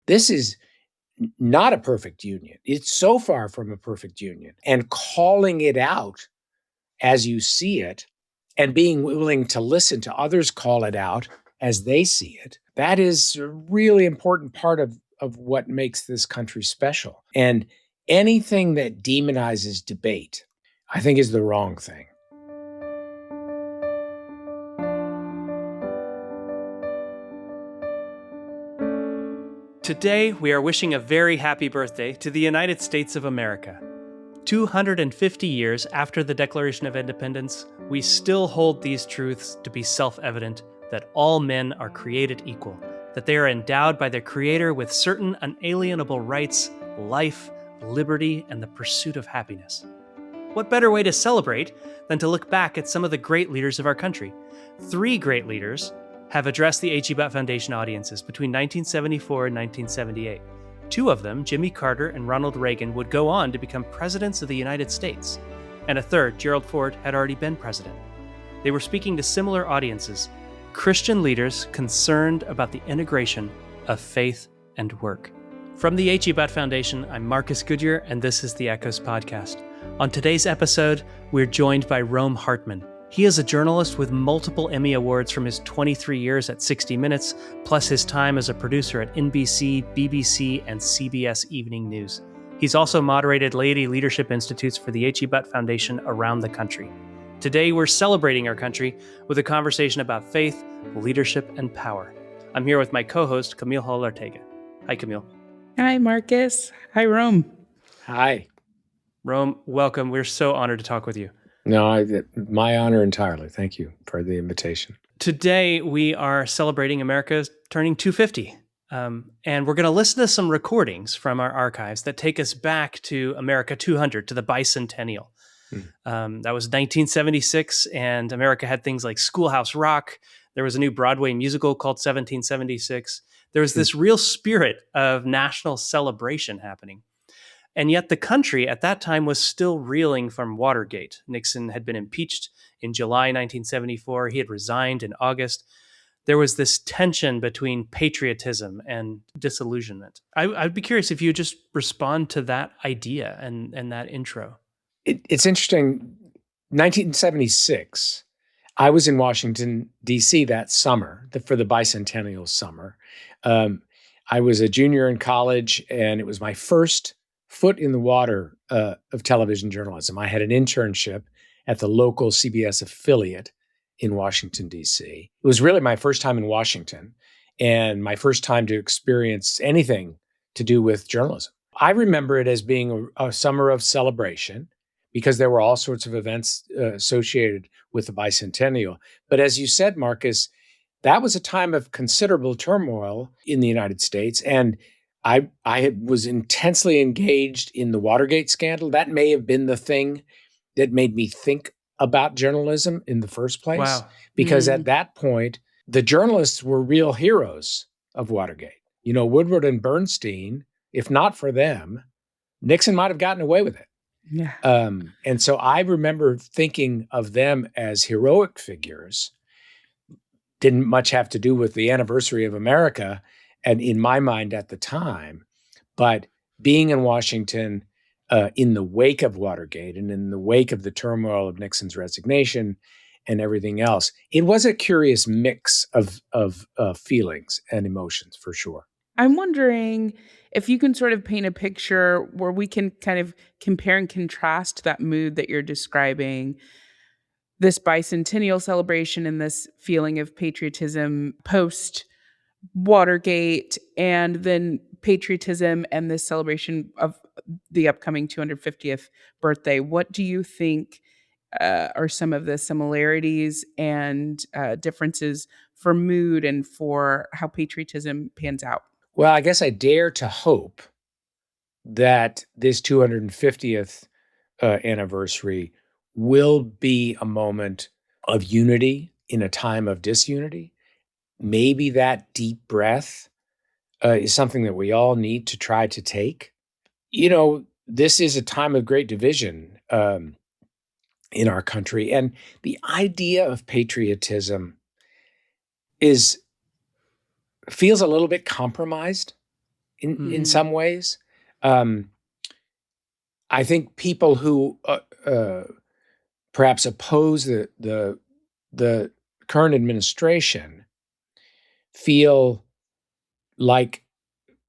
This is not a perfect union. It's so far from a perfect union. And calling it out as you see it and being willing to listen to others call it out as they see it, that is a really important part of what makes this country special. And anything that demonizes debate, I think, is the wrong thing. Today, we are wishing a very happy birthday to the United States of America. 250 years after the Declaration of Independence, we still hold these truths to be self-evident that all men are created equal, that they are endowed by their Creator with certain unalienable rights, life, liberty, and the pursuit of happiness. What better way to celebrate than to look back at some of the great leaders of our country? 3 great leaders have addressed the H.E. Butt Foundation audiences between 1974 and 1978. 2 of them, Jimmy Carter and Ronald Reagan, would go on to become presidents of the United States. And a third, Gerald Ford, had already been president. They were speaking to similar audiences, Christian leaders concerned about the integration of faith and work. From the H.E. Butt Foundation, I'm Marcus Goodyear, and this is the Echoes Podcast. On today's episode, we're joined by Rome Hartman. He is a journalist with multiple Emmy Awards from his 23 years at 60 Minutes, plus his time as a producer at NBC, BBC, and CBS Evening News. He's also moderated Laity Leadership Institutes for the H.E. Butt Foundation around the country. Today, we're celebrating our country with a conversation about faith, leadership, and power. I'm here with my co-host, Camille Hall-Ortega. Hi, Camille. Hi, Marcus. Hi, Rome. Hi. Rome, welcome. We're so honored to talk with you. No, my honor entirely. Thank you for the invitation. Today, we are celebrating America's turning 250. And we're going to listen to some recordings from our archives that take us back to America 200, to the bicentennial. That was 1976, and America had things like Schoolhouse Rock. There was a new Broadway musical called 1776. There was this real spirit of national celebration happening. And yet the country at that time was still reeling from Watergate. Nixon had been impeached in July 1974. He had resigned in August. There was this tension between patriotism and disillusionment. I'd be curious if you just respond to that idea and that intro. It's interesting. 1976, I was in Washington, D.C. that summer, for the bicentennial summer. I was a junior in college, and it was my first foot in the water of television journalism. I had an internship at the local CBS affiliate in Washington, D.C. It was really my first time in Washington and my first time to experience anything to do with journalism. I remember it as being a summer of celebration because there were all sorts of events associated with the bicentennial. But as you said, Marcus, that was a time of considerable turmoil in the United States. And I was intensely engaged in the Watergate scandal. That may have been the thing that made me think about journalism in the first place. Wow. Because at that point, the journalists were real heroes of Watergate. You know, Woodward and Bernstein, if not for them, Nixon might have gotten away with it. Yeah. And so I remember thinking of them as heroic figures. Didn't much have to do with the anniversary of America, and in my mind at the time, but being in Washington in the wake of Watergate and in the wake of the turmoil of Nixon's resignation and everything else, it was a curious mix of feelings and emotions for sure. I'm wondering if you can sort of paint a picture where we can kind of compare and contrast that mood that you're describing, this bicentennial celebration and this feeling of patriotism post Watergate, and then patriotism and this celebration of the upcoming 250th birthday. What do you think are some of the similarities and differences for mood and for how patriotism pans out? Well, I guess I dare to hope that this 250th anniversary will be a moment of unity in a time of disunity. Maybe that deep breath is something that we all need to try to take. You know, this is a time of great division in our country. And the idea of patriotism feels a little bit compromised in some ways. I think people who perhaps oppose the current administration feel like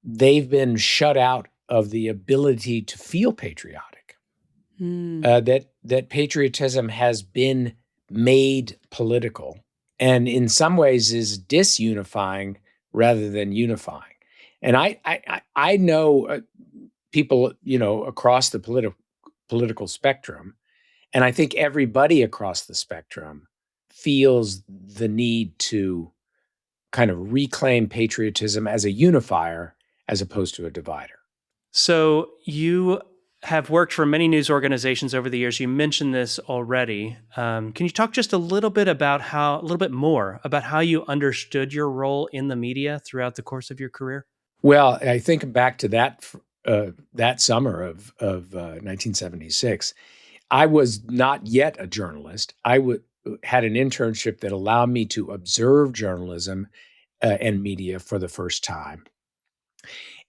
they've been shut out of the ability to feel patriotic. That patriotism has been made political, and in some ways is disunifying rather than unifying. And I know people, across the political spectrum, and I think everybody across the spectrum feels the need to kind of reclaim patriotism as a unifier as opposed to a divider. So you have worked for many news organizations over the years. You mentioned this already. Can you talk just a little bit more about how you understood your role in the media throughout the course of your career? Well, I think back to that summer of 1976. I was not yet a journalist. I had an internship that allowed me to observe journalism and media for the first time.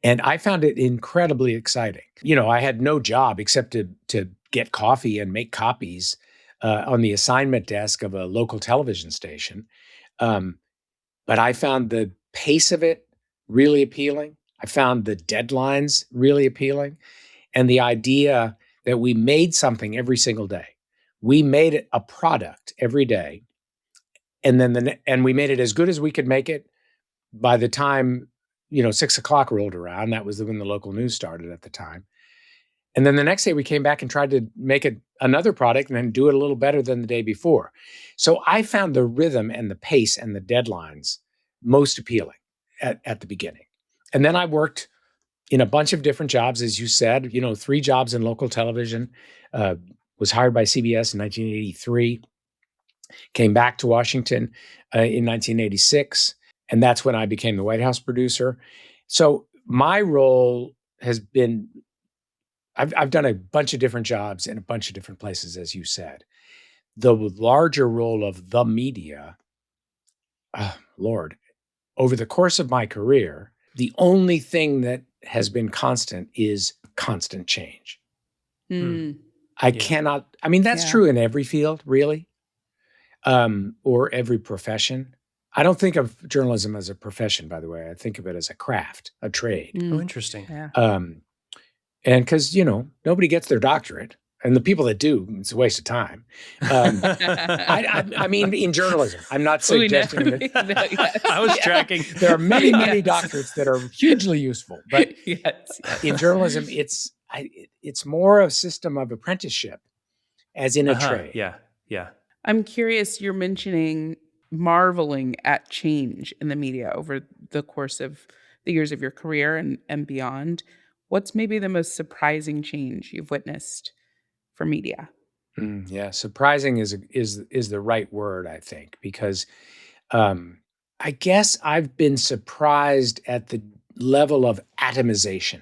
And I found it incredibly exciting. I had no job except to get coffee and make copies on the assignment desk of a local television station. But I found the pace of it really appealing. I found the deadlines really appealing. And the idea that we made something every single day. We made it a product every day. And then and we made it as good as we could make it by the time 6 o'clock rolled around. That was when the local news started at the time. And then the next day we came back and tried to make it another product and then do it a little better than the day before. So I found the rhythm and the pace and the deadlines most appealing at the beginning. And then I worked in a bunch of different jobs, as you said, 3 jobs in local television, was hired by CBS in 1983, came back to Washington in 1986. And that's when I became the White House producer. So my role has been, I've done a bunch of different jobs in a bunch of different places, as you said. The larger role of the media, Lord, over the course of my career, the only thing that has been constant is constant change. That's true in every field, really, or every profession. I don't think of journalism as a profession, by the way. I think of it as a craft, a trade. Oh, interesting. Yeah. And because, nobody gets their doctorate. And the people that do, it's a waste of time. I mean, in journalism, I'm not suggesting that. I was tracking. There are many, many doctorates that are hugely useful. But in journalism, it's more a system of apprenticeship, as in a trade. Yeah. I'm curious, you're mentioning marveling at change in the media over the course of the years of your career and beyond. What's maybe the most surprising change you've witnessed for media? Surprising is the right word, I think, because I guess I've been surprised at the level of atomization.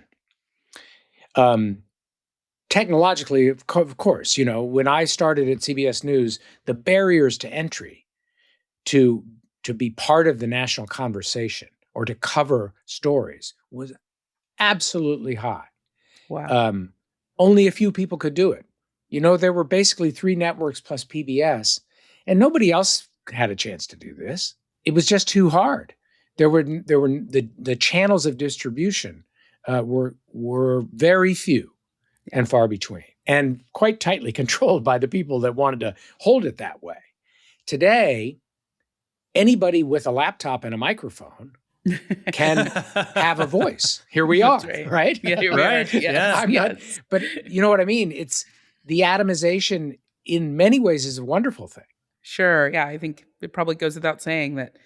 Technologically, of course, when I started at CBS News, the barriers to entry to be part of the national conversation or to cover stories was absolutely high. Wow. Only a few people could do it. There were basically 3 networks plus PBS, and nobody else had a chance to do this. It was just too hard. There were the channels of distribution were very few and far between, and quite tightly controlled by the people that wanted to hold it that way. Today, anybody with a laptop and a microphone can have a voice. Here we are, right? Yeah, here we are. Yes. But you know what I mean? It's the atomization in many ways is a wonderful thing. Sure. Yeah, I think it probably goes without saying that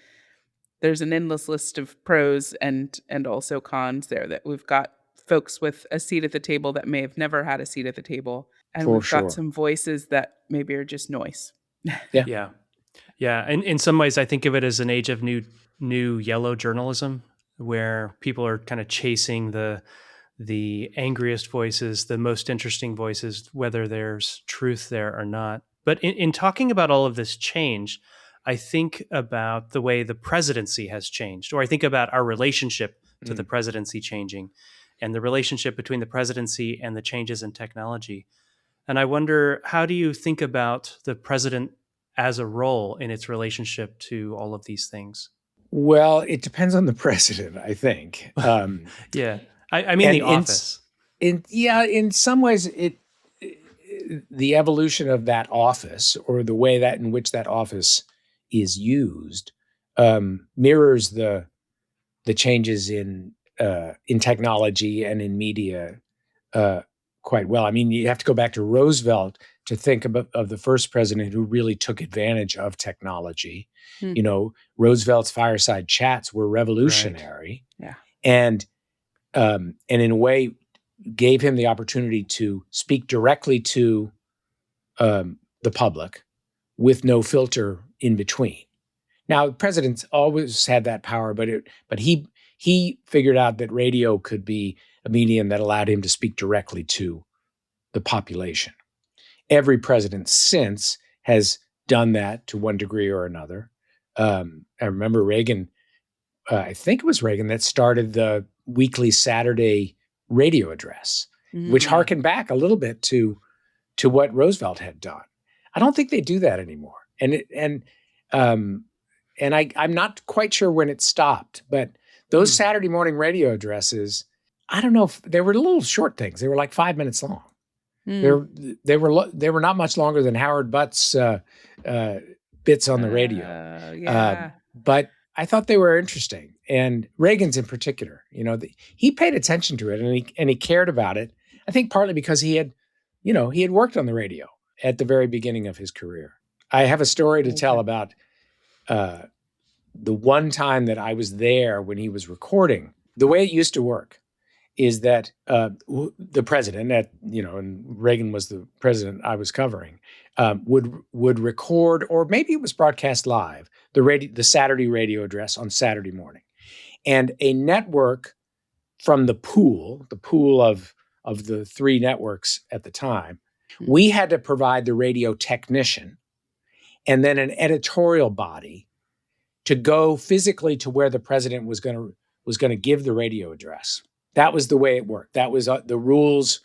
there's an endless list of pros and also cons there, that we've got folks with a seat at the table that may have never had a seat at the table. And we've got some voices that maybe are just noise. Yeah. And in some ways, I think of it as an age of new yellow journalism, where people are kind of chasing the angriest voices, the most interesting voices, whether there's truth there or not. But in talking about all of this change, I think about the way the presidency has changed, or I think about our relationship to the presidency changing and the relationship between the presidency and the changes in technology. And I wonder, how do you think about the president as a role in its relationship to all of these things? Well, it depends on the president, I think. Yeah. I mean, And the office. in some ways, the evolution of that office, or the way that in which that office is used, mirrors the changes in technology and in media quite well. I mean, you have to go back to Roosevelt to think of the first president who really took advantage of technology. Hmm. You know, Roosevelt's fireside chats were revolutionary, Yeah. and in a way gave him the opportunity to speak directly to the public with no filter in between. Now, presidents always had that power, but he figured out that radio could be a medium that allowed him to speak directly to the population. Every president since has done that to one degree or another. I remember Reagan. I think it was Reagan that started the weekly Saturday radio address, which harkened back a little bit to what Roosevelt had done. I don't think they do that anymore, and I'm not quite sure when it stopped, but those Saturday morning radio addresses, I don't know if they were little short things. They were like 5 minutes long. They were not much longer than Howard Butt's bits on the radio. Yeah. But I thought they were interesting, and Reagan's in particular. You know, he paid attention to it, and he cared about it. I think partly because he had worked on the radio at the very beginning of his career. I have a story to tell about the one time that I was there when he was recording. The way it used to work is that the president, and Reagan was the president I was covering, would record, or maybe it was broadcast live, the Saturday radio address on Saturday morning, and a network from the pool of the three networks at the time, we had to provide the radio technician and then an editorial body to go physically to where the president was going to give the radio address. That was the way it worked. That was the rules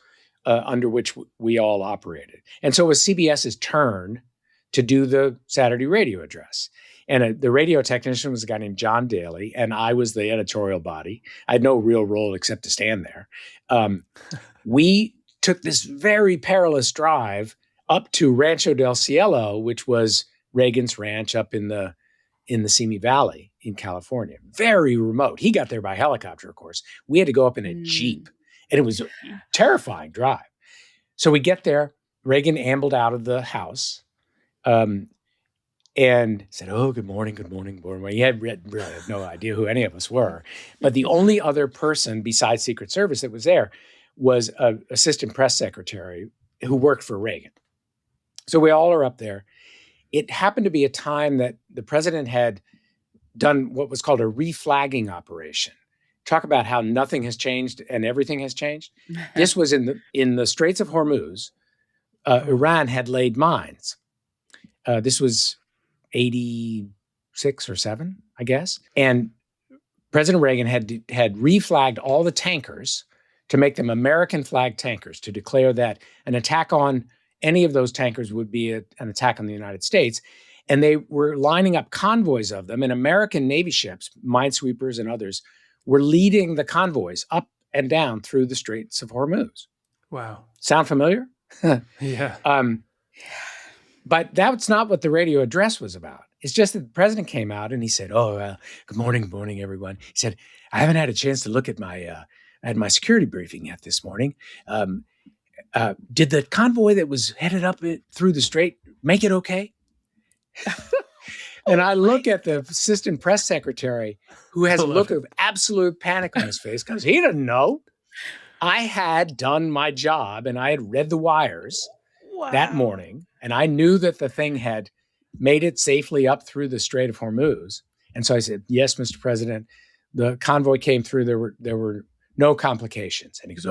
under which we all operated. And so it was CBS's turn to do the Saturday radio address. And the radio technician was a guy named John Daly, and I was the editorial body. I had no real role except to stand there. We took this very perilous drive up to Rancho del Cielo, which was Reagan's ranch up in the Simi Valley in California. Very remote. He got there by helicopter, of course. We had to go up in a Jeep, and it was a terrifying drive. So we get there. Reagan ambled out of the house and said, "Oh, good morning, good morning, good morning." He had really had no idea who any of us were. But the only other person besides Secret Service that was there was an assistant press secretary who worked for Reagan. So we all are up there. It happened to be a time that the president had done what was called a reflagging operation. Talk about how nothing has changed and everything has changed. This was in the Straits of Hormuz. Iran had laid mines. This was 86 or 7, I guess. And President Reagan had reflagged all the tankers to make them American flag tankers, to declare that an attack on any of those tankers would be an attack on the United States. And they were lining up convoys of them, and American Navy ships, minesweepers and others, were leading the convoys up and down through the Straits of Hormuz. Wow. Sound familiar? Yeah. But that's not what the radio address was about. It's just that the president came out and he said, "Oh, good morning, everyone." He said, "I haven't had a chance to look at my security briefing yet this morning. Did the convoy that was headed up through the strait make it okay?" And I look at the assistant press secretary, who has a look of absolute panic on his face, because he didn't know. I had done my job, and I had read the wires that morning, and I knew that the thing had made it safely up through the Strait of Hormuz. And so I said, "Yes, Mr. President, the convoy came through. There were no complications. And he goes,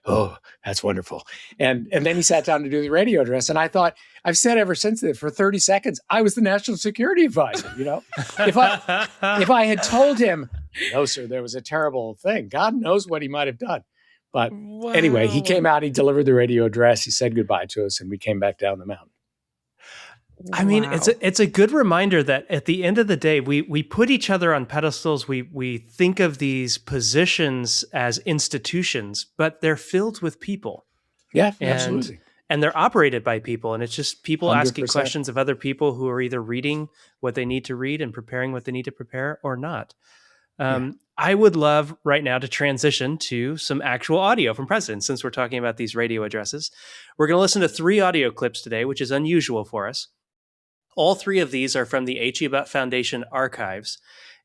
oh, that's wonderful. And then he sat down to do the radio address. And I thought, I've said ever since that for 30 seconds, I was the national security advisor. If I had told him, no, sir, there was a terrible thing, God knows what he might have done. But anyway, he came out, he delivered the radio address, he said goodbye to us, and we came back down the mountain. I mean, it's a good reminder that at the end of the day, we put each other on pedestals. We think of these positions as institutions, but they're filled with people. Yeah, absolutely. And they're operated by people. And it's just people 100%. asking questions of other people who are either reading what they need to read and preparing what they need to prepare or not. I would love right now to transition to some actual audio from presidents, since we're talking about these radio addresses. We're going to listen to 3 audio clips today, which is unusual for us. All 3 of these are from the H.E. Butt Foundation archives,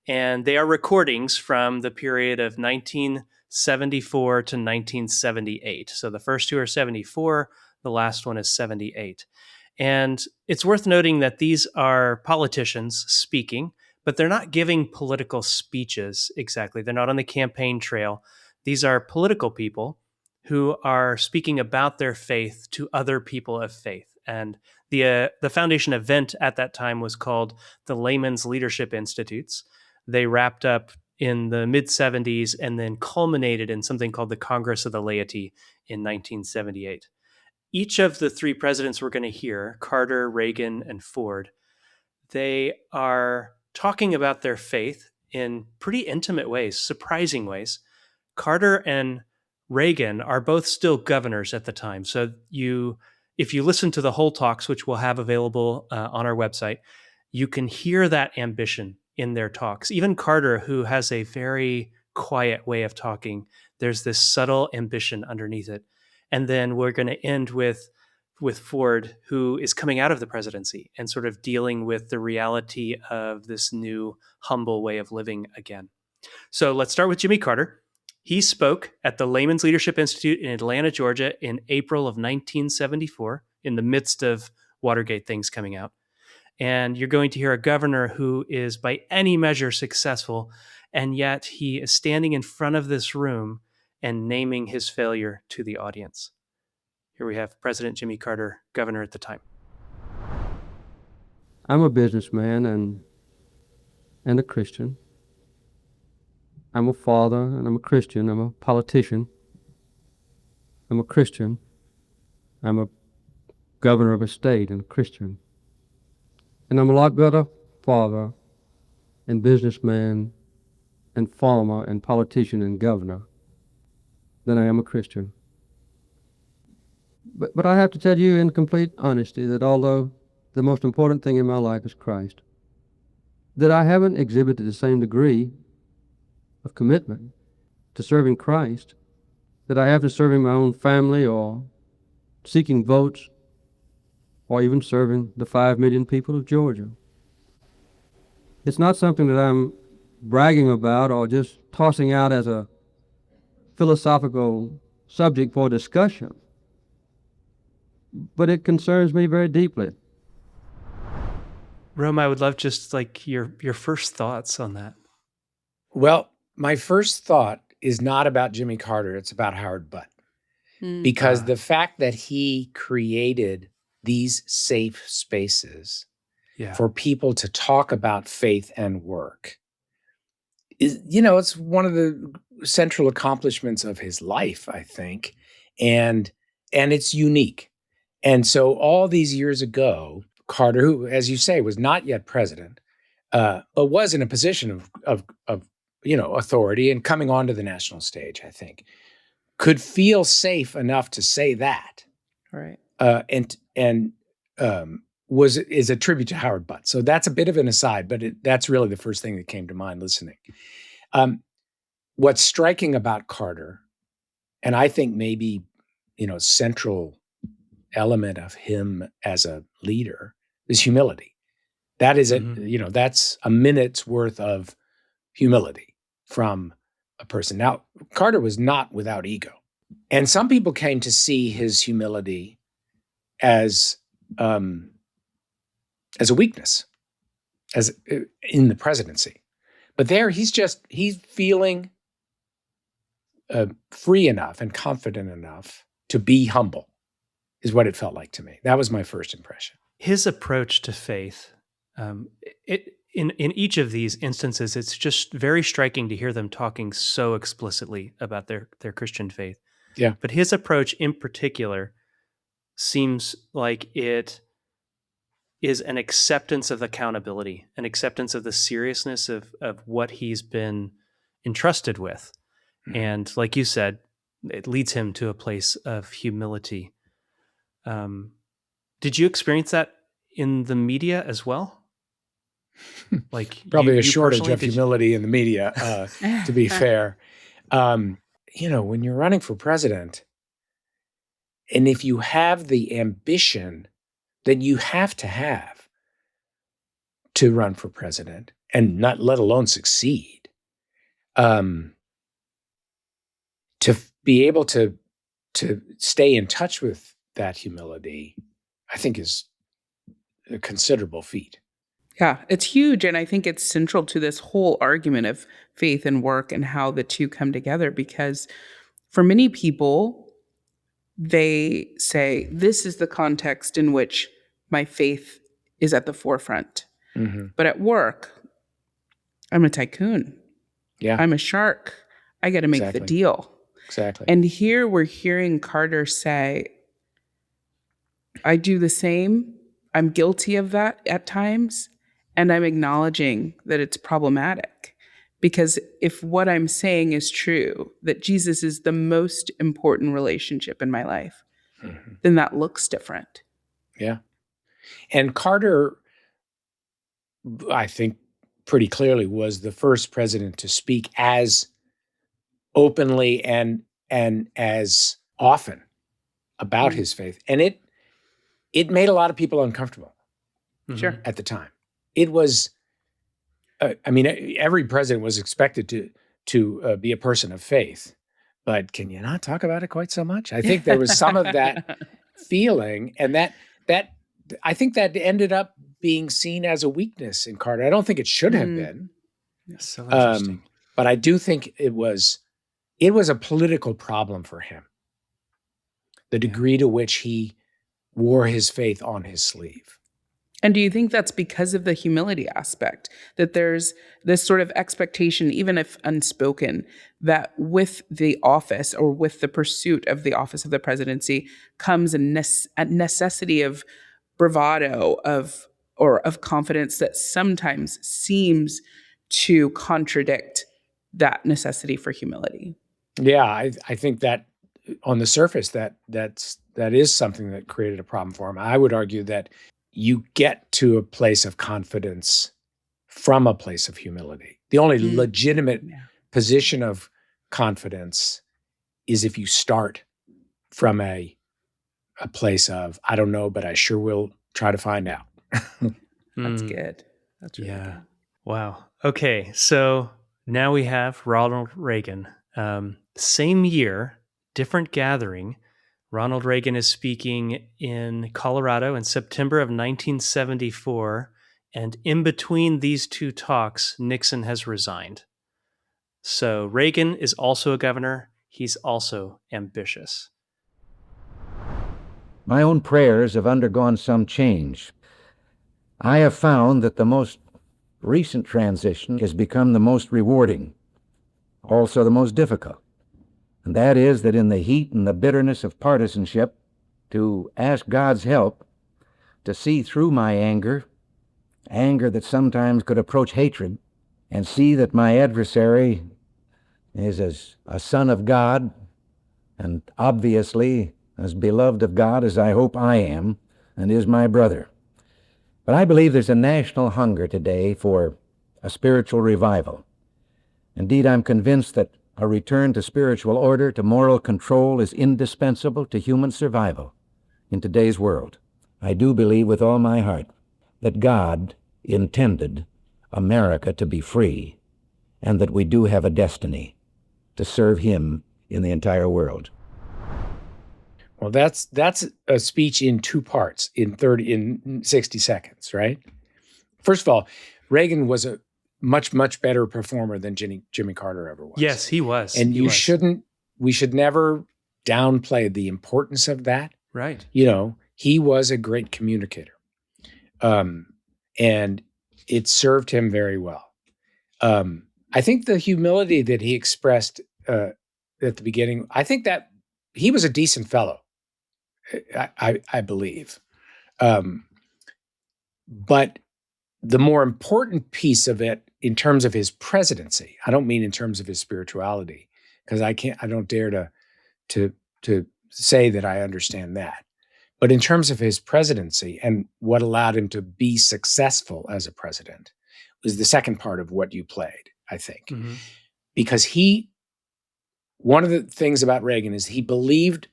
and they are recordings from the period of 1974 to 1978. So the first 2 are 74, the last one is 78. And it's worth noting that these are politicians speaking, but they're not giving political speeches exactly. They're not on the campaign trail. These are political people who are speaking about their faith to other people of faith. And the foundation event at that time was called the Layman's Leadership Institutes. They wrapped up in the mid-70s and then culminated in something called the Congress of the Laity in 1978. Each of the 3 presidents we're going to hear, Carter, Reagan, and Ford, they are talking about their faith in pretty intimate ways, surprising ways. Carter and Reagan are both still governors at the time. So if you listen to the whole talks, which we'll have available on our website, you can hear that ambition in their talks. Even Carter, who has a very quiet way of talking, there's this subtle ambition underneath it. And then we're going to end with Ford, who is coming out of the presidency and sort of dealing with the reality of this new humble way of living again. So let's start with Jimmy Carter. He spoke at the Layman's Leadership Institute in Atlanta, Georgia in April of 1974, in the midst of Watergate things coming out. And you're going to hear a governor who is by any measure successful, and yet he is standing in front of this room and naming his failure to the audience. Here we have President Jimmy Carter, governor at the time. I'm a businessman and a Christian. I'm a father and I'm a Christian. I'm a politician. I'm a Christian. I'm a governor of a state and a Christian. And I'm a lot better father and businessman and farmer and politician and governor than I am a Christian. But I have to tell you in complete honesty that although the most important thing in my life is Christ, that I haven't exhibited the same degree of commitment to serving Christ that I have to serving my own family or seeking votes or even serving the 5 million people of Georgia. It's not something that I'm bragging about or just tossing out as a philosophical subject for discussion, but it concerns me very deeply. Rome, I would love just like your first thoughts on that. Well, my first thought is not about Jimmy Carter, it's about Howard Butt. Because the fact that he created these safe spaces for people to talk about faith and work is, it's one of the central accomplishments of his life, I think. And it's unique. And so all these years ago, Carter, who, as you say, was not yet president, but was in a position of authority and coming onto the national stage, I think, could feel safe enough to say that, Right? Is a tribute to Howard Butt. So that's a bit of an aside, but that's really the first thing that came to mind listening. What's striking about Carter, and I think maybe central element of him as a leader, is humility. That is that's a minute's worth of humility from a person. Now, Carter was not without ego. And some people came to see his humility as a weakness, as in the presidency. But there he's feeling free enough and confident enough to be humble, is what it felt like to me. That was my first impression. His approach to faith, in each of these instances, it's just very striking to hear them talking so explicitly about their Christian faith. Yeah. But his approach in particular seems like it is an acceptance of accountability, an acceptance of the seriousness of what he's been entrusted with. Mm-hmm. And like you said, it leads him to a place of humility. Did you experience that in the media as well? Like probably a shortage of humility in the media, to be fair. When you're running for president, and if you have the ambition that you have to run for president and not let alone succeed, to be able to stay in touch with that humility, I think is a considerable feat. Yeah, it's huge. And I think it's central to this whole argument of faith and work and how the two come together, because for many people, they say, this is the context in which my faith is at the forefront. Mm-hmm. But at work, I'm a tycoon. Yeah. I'm a shark. I got to make the deal. Exactly. And here we're hearing Carter say, I do the same. I'm guilty of that at times. And I'm acknowledging that it's problematic, because if what I'm saying is true, that Jesus is the most important relationship in my life, mm-hmm. then that looks different. Yeah. And Carter, I think pretty clearly, was the first president to speak as openly and as often about his faith. And it made a lot of people uncomfortable. Sure. At the time. It was, every president was expected to be a person of faith, but can you not talk about it quite so much? I think there was some of that feeling, and that I think that ended up being seen as a weakness in Carter. I don't think it should have been. That's so interesting. But I do think it was a political problem for him. The degree to which he wore his faith on his sleeve. And do you think that's because of the humility aspect, that there's this sort of expectation, even if unspoken, that with the office or with the pursuit of the office of the presidency comes a necessity of bravado, of confidence that sometimes seems to contradict that necessity for humility? Yeah, I think that on the surface that is something that created a problem for him. I would argue that you get to a place of confidence from a place of humility. The only legitimate position of confidence is if you start from a place of, I don't know, but I sure will try to find out. That's good. That's really good. Wow. Okay, so now we have Ronald Reagan. Same year, different gathering. Ronald Reagan is speaking in Colorado in September of 1974, and in between these two talks, Nixon has resigned. So Reagan is also a governor. He's also ambitious. My own prayers have undergone some change. I have found that the most recent transition has become the most rewarding, also the most difficult. And that is that in the heat and the bitterness of partisanship, to ask God's help to see through my anger that sometimes could approach hatred, and see that my adversary is as a son of God, and obviously as beloved of God as I hope I am, and is my brother. But I believe there's a national hunger today for a spiritual revival. Indeed, I'm convinced that a return to spiritual order, to moral control, is indispensable to human survival in today's world. I do believe with all my heart that God intended America to be free, and that we do have a destiny to serve Him in the entire world. Well, that's a speech in two parts, in 60 seconds, right? First of all, Reagan was a much, much better performer than Jimmy Carter ever was. Yes, he was. And you shouldn't we should never downplay the importance of that. Right. He was a great communicator. And it served him very well. I think the humility that he expressed at the beginning, I think that he was a decent fellow, I believe. But the more important piece of it in terms of his presidency, I don't mean in terms of his spirituality, because I don't dare to say that I understand that. But in terms of his presidency and what allowed him to be successful as a president was the second part of what you played, I think. Mm-hmm. Because one of the things about Reagan is he believed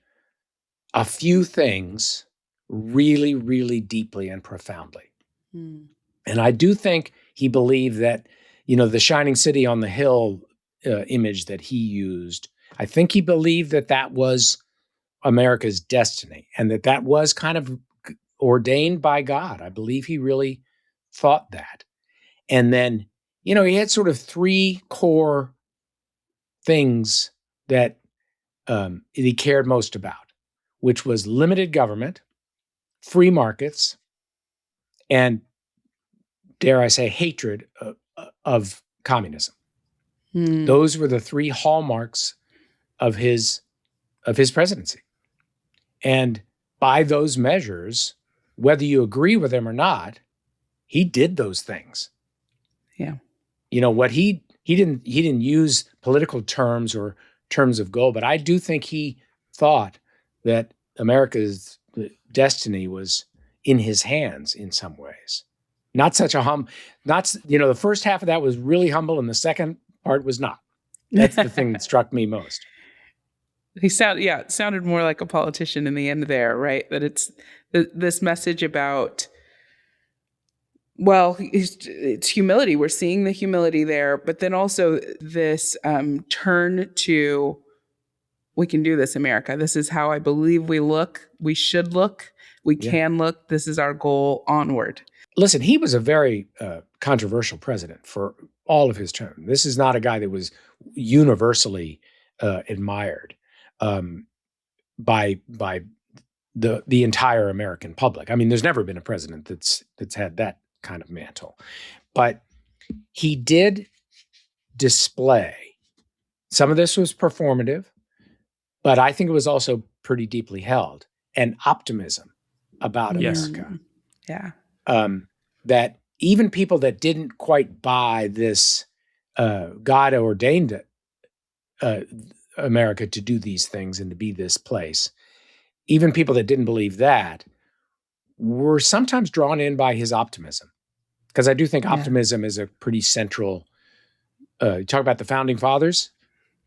a few things really, really deeply and profoundly. Mm. And I do think he believed that, the shining city on the hill image that he used, I think he believed that was America's destiny and that was kind of ordained by God. I believe he really thought that. And then, he had sort of three core things that he cared most about, which was limited government, free markets, and, dare I say, hatred of communism. Those were the three hallmarks of his presidency. And by those measures, whether you agree with him or not, he did those things. Yeah. What he didn't use political terms or terms of goal, but I do think he thought that America's destiny was in his hands in some ways. Not such a the first half of that was really humble and the second part was not. That's the thing that struck me most. It sounded more like a politician in the end there, right? That it's this message about, it's humility. We're seeing the humility there, but then also this turn to, we can do this, America. This is how I believe we should look, we can look. This is our goal, onward. Listen, he was a very controversial president for all of his term. This is not a guy that was universally admired by the entire American public. I mean, there's never been a president that's had that kind of mantle. But he did display, some of this was performative, but I think it was also pretty deeply held, an optimism about America. Yeah. That even people that didn't quite buy this God ordained America to do these things and to be this place, even people that didn't believe that were sometimes drawn in by his optimism. Because I do think optimism is a pretty central, you talk about the founding fathers.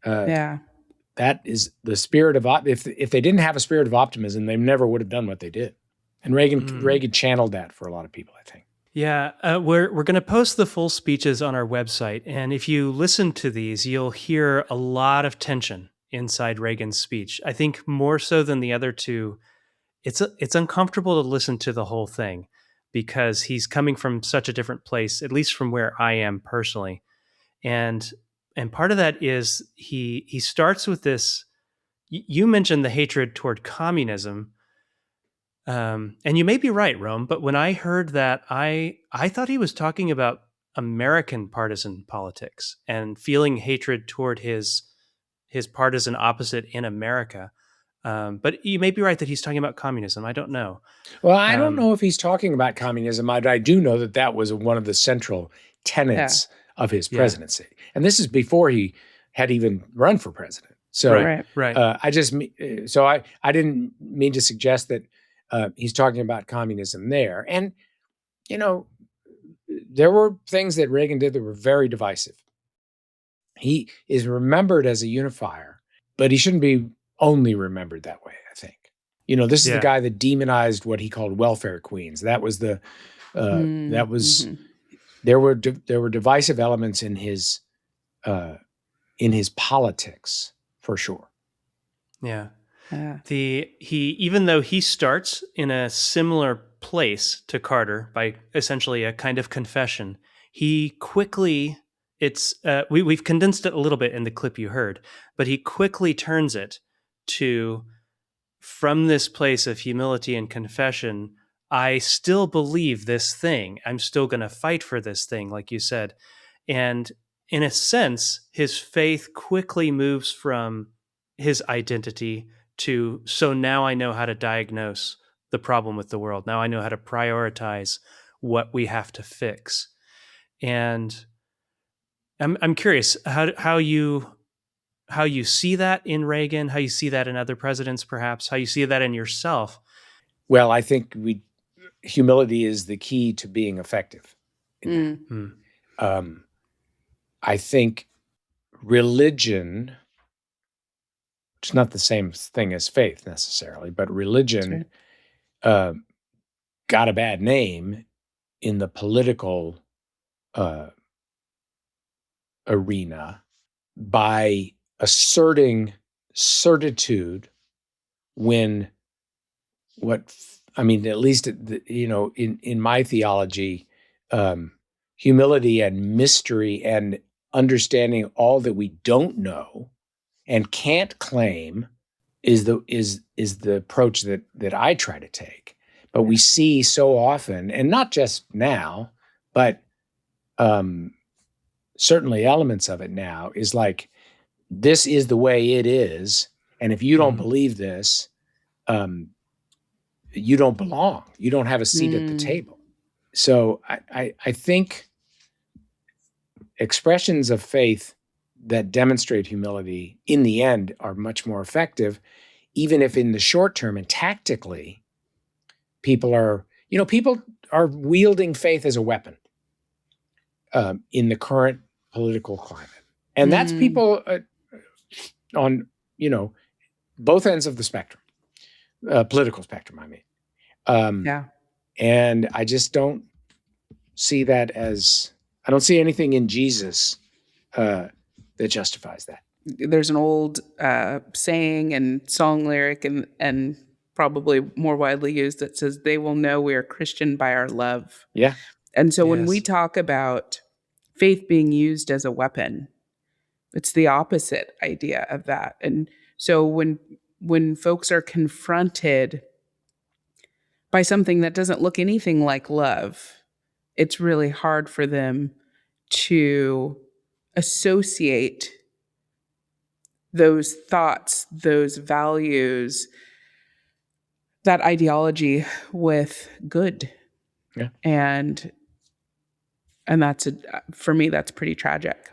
That is the spirit of, if they didn't have a spirit of optimism, they never would have done what they did. And Reagan channeled that for a lot of people, I think. Yeah, we're going to post the full speeches on our website, and if you listen to these, you'll hear a lot of tension inside Reagan's speech. I think more so than the other two, it's uncomfortable to listen to the whole thing because he's coming from such a different place, at least from where I am personally, and part of that is he starts with this. You mentioned the hatred toward communism. And you may be right, Rome, but when I heard that, I thought he was talking about American partisan politics and feeling hatred toward his partisan opposite in America. But you may be right that he's talking about communism. I don't know. Well, I don't know if he's talking about communism. I do know that was one of the central tenets of his presidency. And this is before he had even run for president. So right. I didn't mean to suggest that he's talking about communism there. And, there were things that Reagan did that were very divisive. He is remembered as a unifier, but he shouldn't be only remembered that way, I think. This is the guy that demonized what he called welfare queens. That was there were divisive elements in his politics for sure. Yeah. Even though he starts in a similar place to Carter by essentially a kind of confession, he quickly it's we've condensed it a little bit in the clip you heard, but he quickly turns it to, from this place of humility and confession, I still believe this thing. I'm still going to fight for this thing, like you said. And in a sense, his faith quickly moves from his identity to, so now I know how to diagnose the problem with the world. Now I know how to prioritize what we have to fix. And I'm curious how you see that in Reagan, how you see that in other presidents, perhaps, how you see that in yourself. Well, I think humility is the key to being effective. I think religion, which is not the same thing as faith necessarily, but religion got a bad name in the political arena by asserting certitude when at least, in my theology, humility and mystery and understanding all that we don't know and can't claim is the approach that I try to take. But we see so often, and not just now, but certainly elements of it now, is like, this is the way it is, and if you don't believe this, you don't belong. You don't have a seat at the table. So I think expressions of faith that demonstrate humility in the end are much more effective, even if in the short term and tactically, people are wielding faith as a weapon in the current political climate. And that's people on, both ends of the spectrum, political spectrum, I mean. And I just don't see that I don't see anything in Jesus that justifies that. There's an old saying and song lyric and probably more widely used that says, they will know we are Christian by our love. Yeah. And so when we talk about faith being used as a weapon, it's the opposite idea of that. And so when folks are confronted by something that doesn't look anything like love, it's really hard for them to associate those thoughts, those values, that ideology with good. Yeah. And that's for me, that's pretty tragic.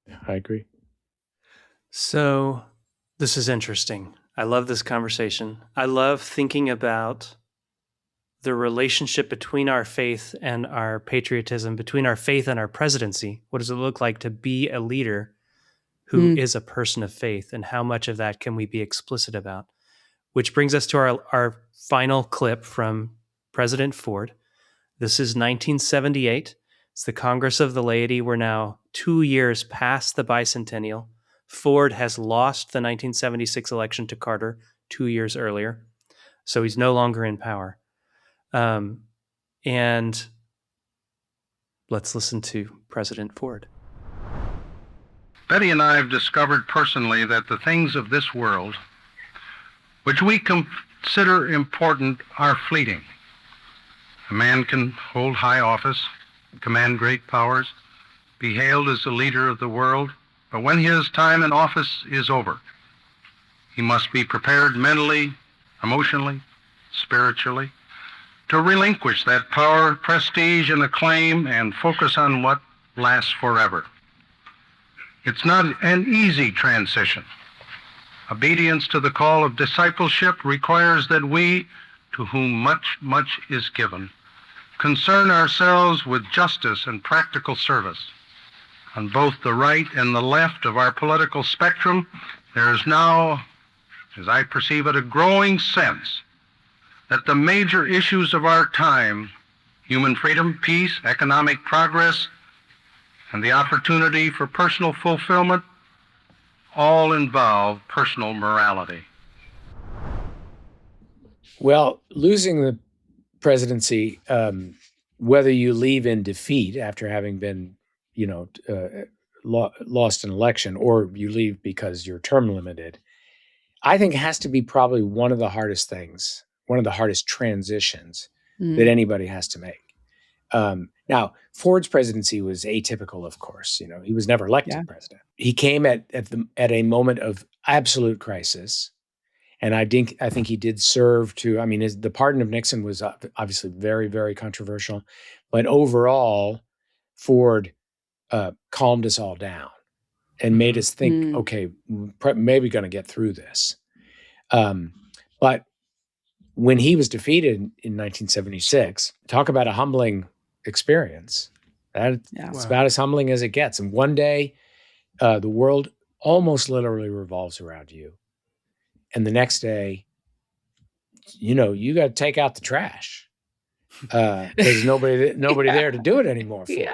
Yeah, I agree. So this is interesting. I love this conversation. I love thinking about the relationship between our faith and our patriotism, between our faith and our presidency. What does it look like to be a leader who is a person of faith, and how much of that can we be explicit about? Which brings us to our final clip from President Ford. This is 1978. It's the Congress of the Laity. We're now 2 years past the bicentennial. Ford has lost the 1976 election to Carter 2 years earlier, so he's no longer in power. And let's listen to President Ford. Betty and I have discovered personally that the things of this world, which we consider important, are fleeting. A man can hold high office, command great powers, be hailed as the leader of the world, but when his time in office is over, he must be prepared mentally, emotionally, spiritually, to relinquish that power, prestige, and acclaim and focus on what lasts forever. It's not an easy transition. Obedience to the call of discipleship requires that we, to whom much, much is given, concern ourselves with justice and practical service. On both the right and the left of our political spectrum, there is now, as I perceive it, a growing sense that the major issues of our time, human freedom, peace, economic progress, and the opportunity for personal fulfillment, all involve personal morality. Well, losing the presidency, whether you leave in defeat after having been lost an election, or you leave because you're term limited, I think has to be probably one of the hardest things, one of the hardest transitions that anybody has to make. Now, Ford's presidency was atypical, of course. He was never elected president. He came at a moment of absolute crisis, and I think he did serve to. I mean, the pardon of Nixon was obviously very, very controversial, but overall, Ford calmed us all down and made us think, okay, maybe going to get through this. But when he was defeated in 1976, talk about a humbling experience. It's about as humbling as it gets. And one day, the world almost literally revolves around you. And the next day, you got to take out the trash because nobody there to do it anymore for you.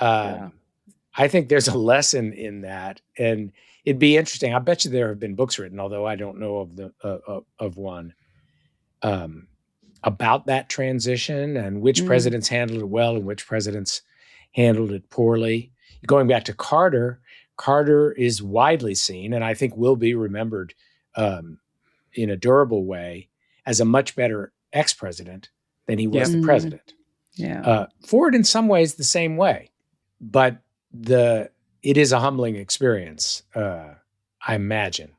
I think there's a lesson in that, and it'd be interesting. I bet you there have been books written, although I don't know of one, about that transition and which presidents handled it well and which presidents handled it poorly. Going back to Carter is widely seen, and I think will be remembered in a durable way as a much better ex-president than he was the president. Ford, in some ways, the same way, but it is a humbling experience, I imagine,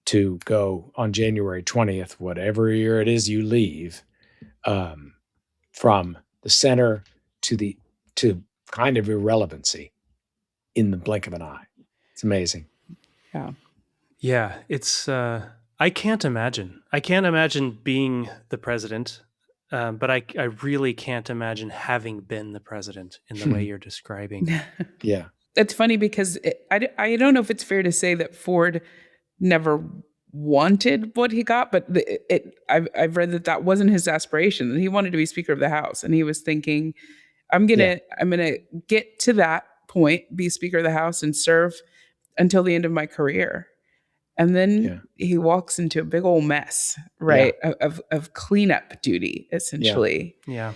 to go on January 20th, whatever year it is you leave, from the center to kind of irrelevancy in the blink of an eye. It's amazing. Yeah, it's I can't imagine being the president, but I really can't imagine having been the president in the way you're describing. Yeah. It's funny because I don't know if it's fair to say that Ford never wanted what he got, but I've read that wasn't his aspiration. He wanted to be Speaker of the House, and he was thinking, I'm gonna get to that point, be Speaker of the House, and serve until the end of my career. And then he walks into a big old mess, right, of cleanup duty, essentially. Yeah.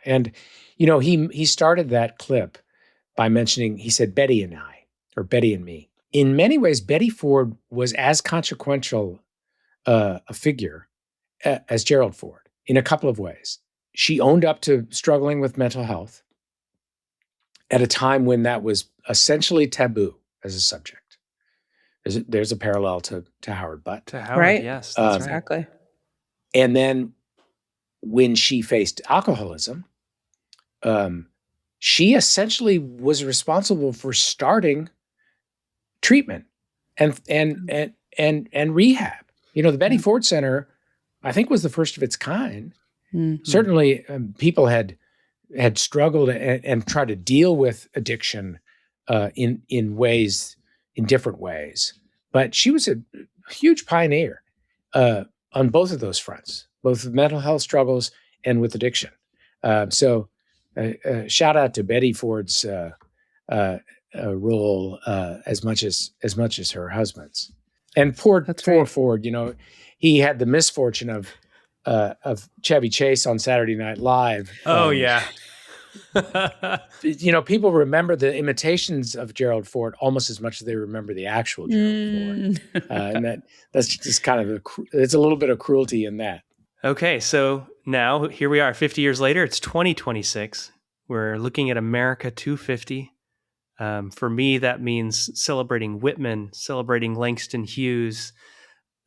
And he started that clip by mentioning, he said, Betty and I, or Betty and me. In many ways, Betty Ford was as consequential a figure as Gerald Ford in a couple of ways. She owned up to struggling with mental health at a time when that was essentially taboo as a subject. There's a parallel to Howard Butt. To Howard, right? Yes, that's right. Exactly. And then when she faced alcoholism, she essentially was responsible for starting treatment and rehab. The Betty Ford Center, I think, was the first of its kind. Certainly, people had struggled and tried to deal with addiction in different ways, but she was a huge pioneer on both of those fronts, both with mental health struggles and with addiction. So, shout out to Betty Ford's role as much as her husband's. And poor Ford, he had the misfortune of Chevy Chase on Saturday Night Live. Oh yeah. People remember the imitations of Gerald Ford almost as much as they remember the actual Gerald Ford, and that's just kind of it's a little bit of cruelty in that. Okay, so now here we are, 50 years later. It's 2026. We're looking at America 250. For me, that means celebrating Whitman, celebrating Langston Hughes,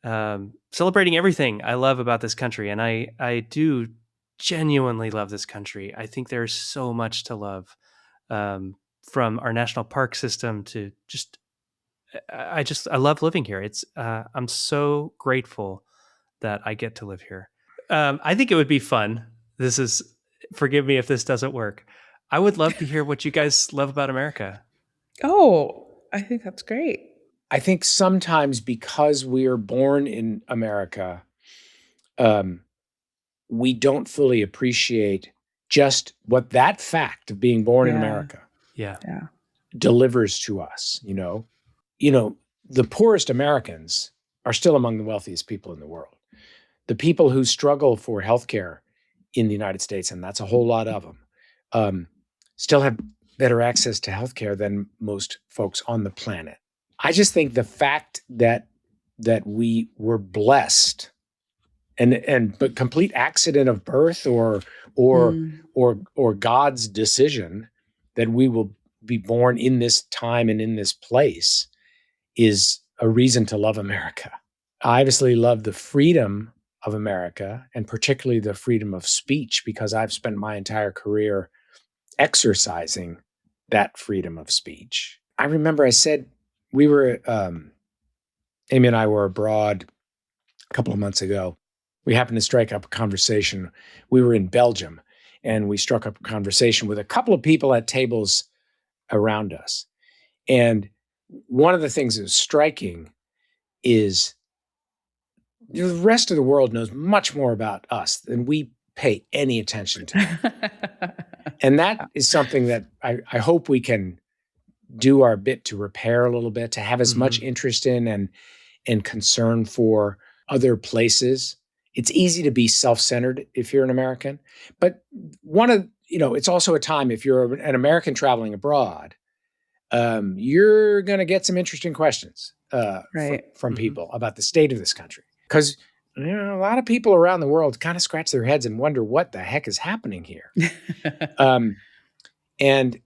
celebrating everything I love about this country, and I do genuinely love this country. I think there's so much to love, from our national park system to just I love living here. I'm so grateful that I get to live here. I think it would be fun. Forgive me if this doesn't work. I would love to hear what you guys love about America. Oh, I think that's great. I think sometimes because we are born in America, we don't fully appreciate just what that fact of being born in America delivers to us. The poorest Americans are still among the wealthiest people in the world. The people who struggle for healthcare in the United States, and that's a whole lot of them, still have better access to healthcare than most folks on the planet. I just think the fact that we were blessed but complete accident of birth or God's decision that we will be born in this time and in this place is a reason to love America. I obviously love the freedom of America, and particularly the freedom of speech, because I've spent my entire career exercising that freedom of speech. I remember I said we were, Amy and I were abroad a couple of months ago. We happened to strike up a conversation. We were in Belgium, and we struck up a conversation with a couple of people at tables around us. And one of the things that was striking is the rest of the world knows much more about us than we pay any attention to. And that is something that I hope we can do our bit to repair a little bit, to have as much interest in and concern for other places. It's easy to be self-centered if you're an American, but it's also a time, if you're an American traveling abroad, you're going to get some interesting questions from people about the state of this country. Because a lot of people around the world kind of scratch their heads and wonder what the heck is happening here. And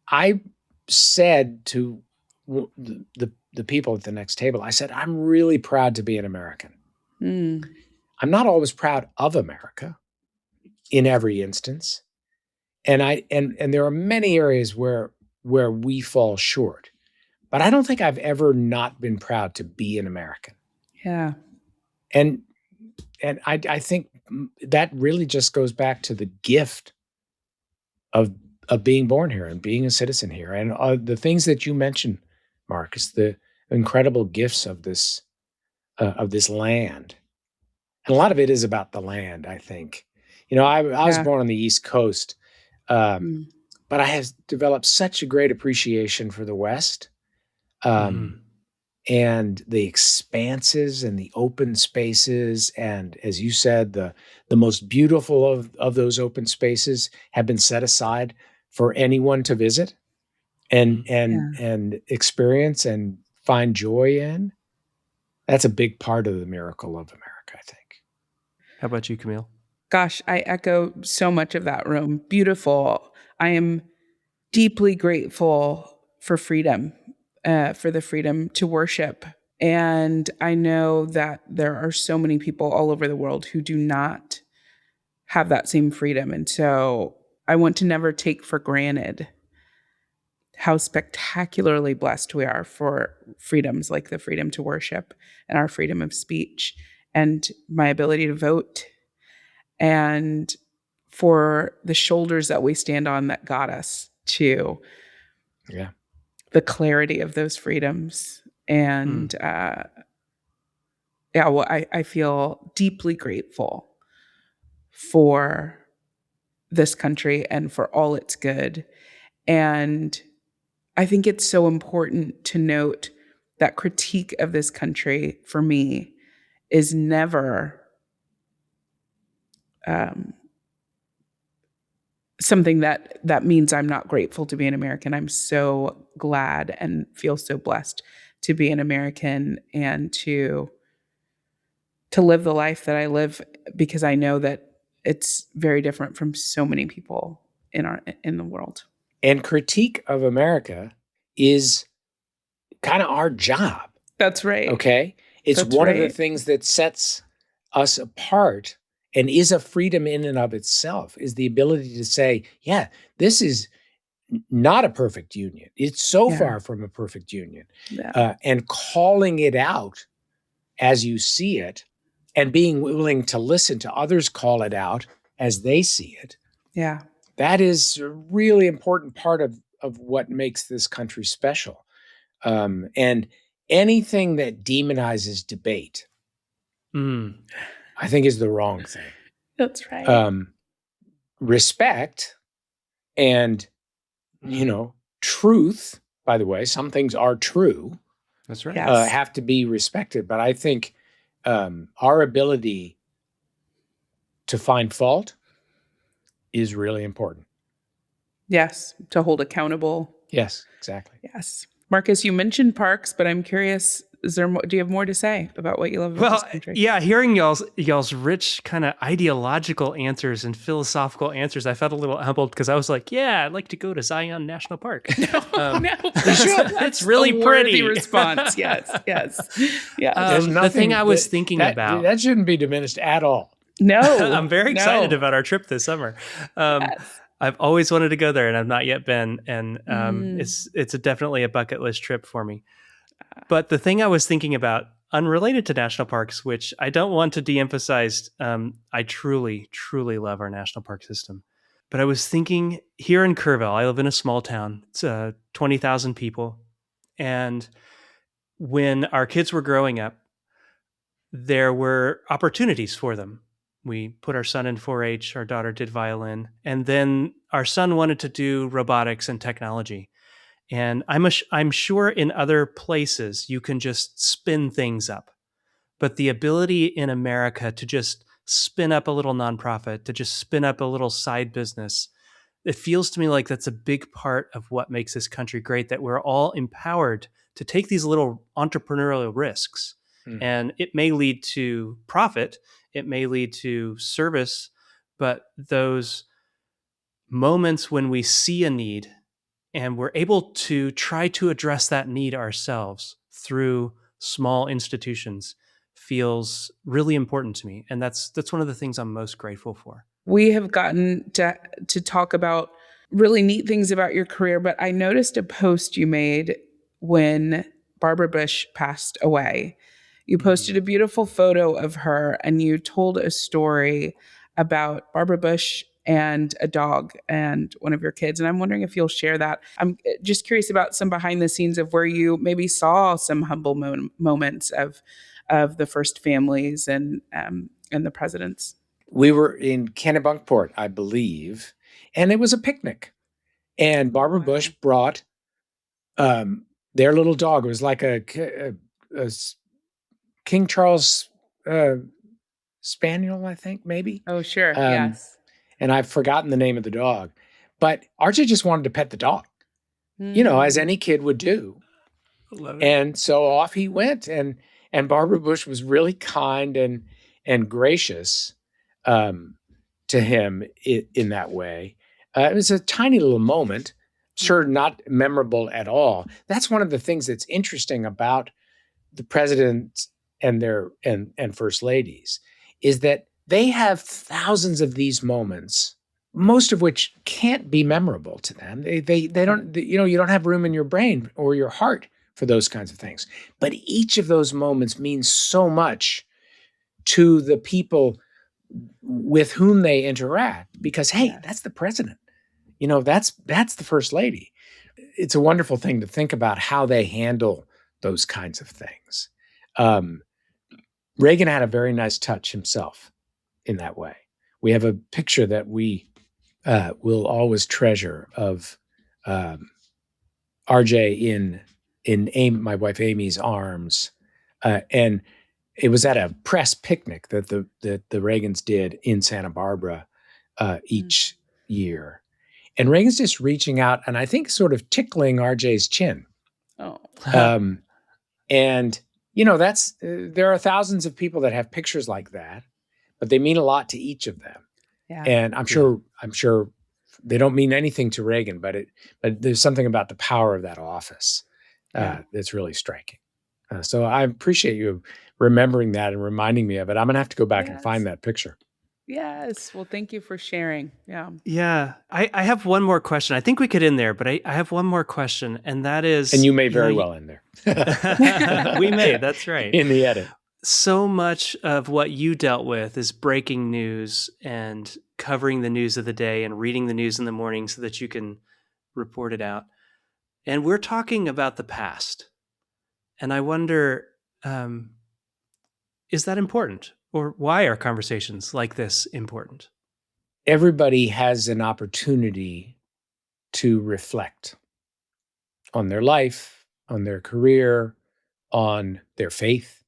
I said to the people at the next table, I said, I'm really proud to be an American. I'm not always proud of America in every instance. And there are many areas where we fall short. But I don't think I've ever not been proud to be an American. Yeah. And I think that really just goes back to the gift of being born here and being a citizen here. And the things that you mentioned, Marcus, the incredible gifts of this land. And a lot of it is about the land, I think. I was born on the East Coast, but I have developed such a great appreciation for the West. And the expanses and the open spaces. And as you said, the most beautiful of those open spaces have been set aside for anyone to visit and experience and find joy in. That's a big part of the miracle of America, I think. How about you, Camille? Gosh, I echo so much of that, Rome. Beautiful. I am deeply grateful for freedom, for the freedom to worship. And I know that there are so many people all over the world who do not have that same freedom. And so I want to never take for granted how spectacularly blessed we are for freedoms like the freedom to worship and our freedom of speech and my ability to vote, and for the shoulders that we stand on that got us to the clarity of those freedoms. And I feel deeply grateful for this country and for all its good. And I think it's so important to note that critique of this country for me is never something that means I'm not grateful to be an American. I'm so glad and feel so blessed to be an American and to live the life that I live, because I know that it's very different from so many people in the world. And critique of America is kind of our job. That's right. Okay? It's one of the things that sets us apart and is a freedom in and of itself, is the ability to say, yeah, this is not a perfect union. It's so far from a perfect union. Yeah. And calling it out as you see it and being willing to listen to others call it out as they see it. Yeah. That is a really important part of what makes this country special. And anything that demonizes debate, I think, is the wrong thing. That's right. Respect and, truth, by the way, some things are true. That's right. Yes. Have to be respected. But I think our ability to find fault is really important. Yes, to hold accountable. Yes, exactly. Yes. Marcus, you mentioned parks, but I'm curious, do you have more to say about what you love about this country? Yeah, hearing y'all's rich kind of ideological answers and philosophical answers, I felt a little humbled because I was like, yeah, I'd like to go to Zion National Park. No, It's really a worthy pretty. response. Yes. There's The thing nothing I was thinking that, about. that shouldn't be diminished at all. No, I'm very excited no. about our trip this summer. Yes. I've always wanted to go there, and I've not yet been. And Mm. it's definitely a bucket list trip for me. But the thing I was thinking about, unrelated to national parks, which I don't want to de-emphasize, I truly, truly love our national park system. But I was thinking here in Kerrville, I live in a small town. It's 20,000 people. And when our kids were growing up, there were opportunities for them. We put our son in 4-H, our daughter did violin, and then our son wanted to do robotics and technology. And I'm sure in other places you can just spin things up. But the ability in America to just spin up a little nonprofit, to just spin up a little side business, it feels to me like that's a big part of what makes this country great, that we're all empowered to take these little entrepreneurial risks. And it may lead to profit, it may lead to service, but those moments when we see a need and we're able to try to address that need ourselves through small institutions feels really important to me. And that's one of the things I'm most grateful for. We have gotten to talk about really neat things about your career, but I noticed a post you made when Barbara Bush passed away. You posted a beautiful photo of her and you told a story about Barbara Bush and a dog and one of your kids. And I'm wondering if you'll share that. I'm just curious about some behind the scenes of where you maybe saw some humble moments of the first families and the presidents. We were in Kennebunkport, I believe, and it was a picnic. And Barbara Bush brought their little dog. It was like a King Charles Spaniel, I think, maybe. Oh, sure. Yes. And I've forgotten the name of the dog. But RJ just wanted to pet the dog, as any kid would do. Love it. And so off he went. And Barbara Bush was really kind and gracious to him in that way. It was a tiny little moment, sure, not memorable at all. That's one of the things that's interesting about the presidents and their and first ladies, is that they have thousands of these moments, most of which can't be memorable to them. They don't, you don't have room in your brain or your heart for those kinds of things. But each of those moments means so much to the people with whom they interact, because, hey, that's the president. That's the first lady. It's a wonderful thing to think about how they handle those kinds of things. Reagan had a very nice touch himself in that way. We have a picture that we will always treasure of RJ in my wife Amy's arms, and it was at a press picnic that the Reagans did in Santa Barbara each year. And Reagan's just reaching out and I think sort of tickling RJ's chin. Oh. And there are thousands of people that have pictures like that, but they mean a lot to each of them. Yeah. And I'm sure they don't mean anything to Reagan, but there's something about the power of that office that's really striking. So I appreciate you remembering that and reminding me of it. I'm going to have to go back and find that picture. Yes. Well, thank you for sharing. Yeah. Yeah. I have one more question. I think we could end there, but I have one more question, and that is... And you may very well end there. We may, that's right. In the edit. So much of what you dealt with is breaking news and covering the news of the day and reading the news in the morning so that you can report it out. And we're talking about the past. And I wonder, is that important? Or why are conversations like this important? Everybody has an opportunity to reflect on their life, on their career, on their faith,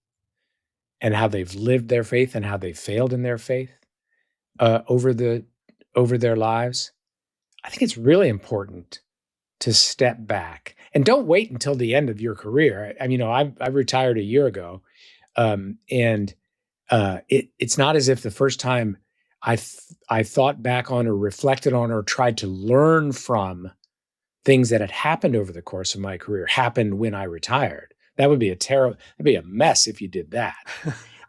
and how they've lived their faith and how they've failed in their faith over their lives. I think it's really important to step back and don't wait until the end of your career. I retired a year ago, and it's not as if the first time I thought back on or reflected on or tried to learn from things that had happened over the course of my career happened when I retired. That would be that'd be a mess if you did that.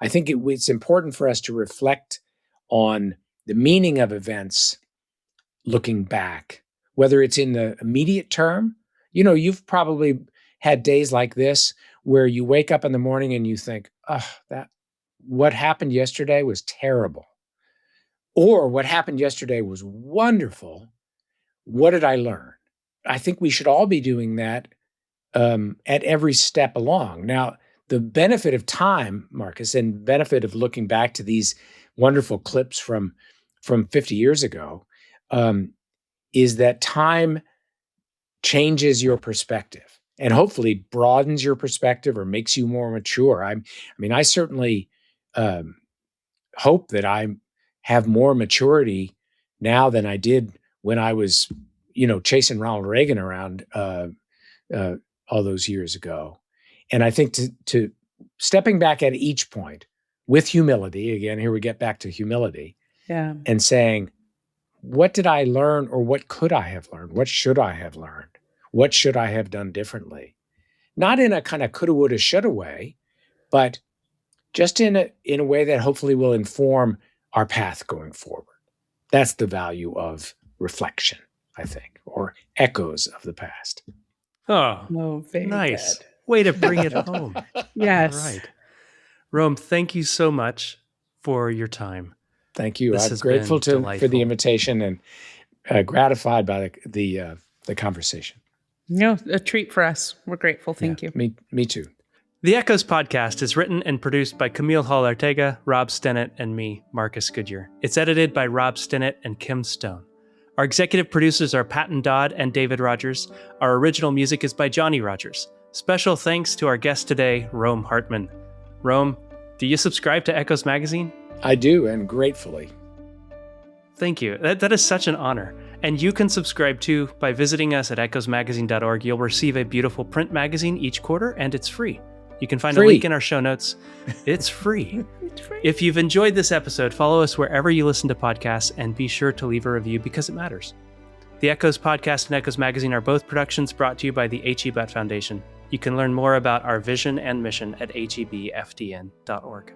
I think it's important for us to reflect on the meaning of events looking back, whether it's in the immediate term. You've probably had days like this where you wake up in the morning and you think, what happened yesterday was terrible. Or what happened yesterday was wonderful. What did I learn? I think we should all be doing that at every step along. Now, the benefit of time, Marcus, and benefit of looking back to these wonderful clips from 50 years ago, is that time changes your perspective and hopefully broadens your perspective or makes you more mature. I certainly hope that I have more maturity now than I did when I was, chasing Ronald Reagan around all those years ago. And I think to stepping back at each point with humility, again, here we get back to humility, and saying, what did I learn, or what could I have learned? What should I have learned? What should I have done differently? Not in a kind of coulda, woulda, shoulda way, but just in a way that hopefully will inform our path going forward. That's the value of reflection, I think, or echoes of the past. Oh, very nice. good. Way to bring it home. Yes. All right. Rome, thank you so much for your time. Thank you. This I'm has grateful been for the delightful. invitation and gratified by the conversation. A treat for us. We're grateful. Thank you. Me too. The Echoes podcast is written and produced by Camille Hall-Ortega, Rob Stennett, and me, Marcus Goodyear. It's edited by Rob Stennett and Kim Stone. Our executive producers are Patton Dodd and David Rogers. Our original music is by Johnny Rogers. Special thanks to our guest today, Rome Hartman. Rome, do you subscribe to Echoes Magazine? I do, and gratefully. Thank you. That is such an honor. And you can subscribe too by visiting us at echoesmagazine.org. You'll receive a beautiful print magazine each quarter, and it's free. You can find a link in our show notes. It's free. It's free. If you've enjoyed this episode, follow us wherever you listen to podcasts, and be sure to leave a review because it matters. The Echoes podcast and Echoes Magazine are both productions brought to you by the H.E. Butt Foundation. You can learn more about our vision and mission at hebfdn.org.